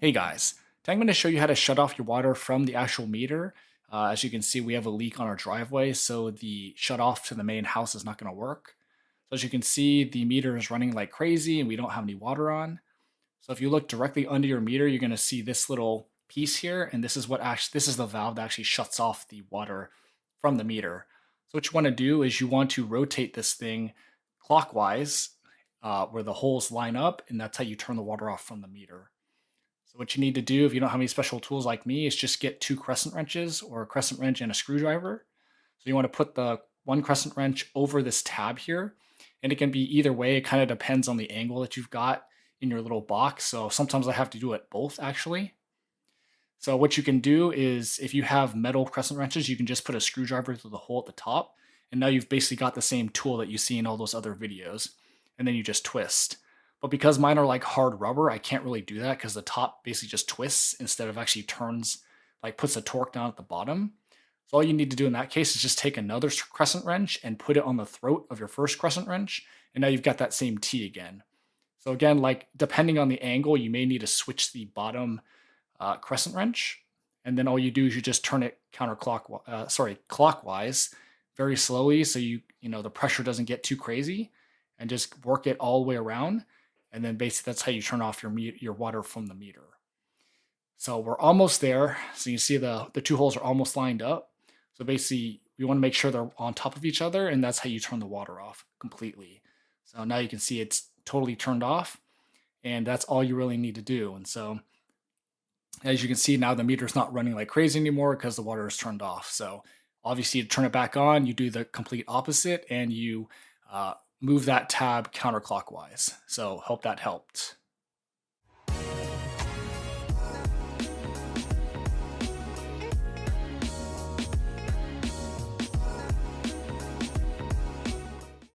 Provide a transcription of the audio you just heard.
Hey guys, today I'm going to show you how to shut off your water from the actual meter. As you can see, we have a leak on our driveway, so the shut off to the main house is not going to work. So as you can see, the meter is running like crazy and we don't have any water on. So if you look directly under your meter, you're going to see this little piece here, and this is the valve that actually shuts off the water from the meter. So what you want to do is you want to rotate this thing clockwise, where the holes line up, and that's how you turn the water off from the meter. So what you need to do if you don't have any special tools like me is just get two crescent wrenches or a crescent wrench and a screwdriver. So you want to put the one crescent wrench over this tab here. And it can be either way. It kind of depends on the angle that you've got in your little box. So sometimes I have to do it both actually. So what you can do is if you have metal crescent wrenches, you can just put a screwdriver through the hole at the top. And now you've basically got the same tool that you see in all those other videos. And then you just twist. But because mine are like hard rubber, I can't really do that because the top basically just twists instead of actually turns, like puts a torque down at the bottom. So all you need to do in that case is just take another crescent wrench and put it on the throat of your first crescent wrench. And now you've got that same T again. So again, like depending on the angle, you may need to switch the bottom crescent wrench. And then all you do is you just turn it clockwise very slowly. So the pressure doesn't get too crazy and just work it all the way around. And then basically that's how you turn off your water from the meter. So we're almost there. So you see the two holes are almost lined up. So basically you want to make sure they're on top of each other, and that's how you turn the water off completely. So now you can see it's totally turned off, and that's all you really need to do. And so as you can see now, the meter's not running like crazy anymore because the water is turned off. So obviously to turn it back on, you do the complete opposite and you move that tab counterclockwise. So hope that helped.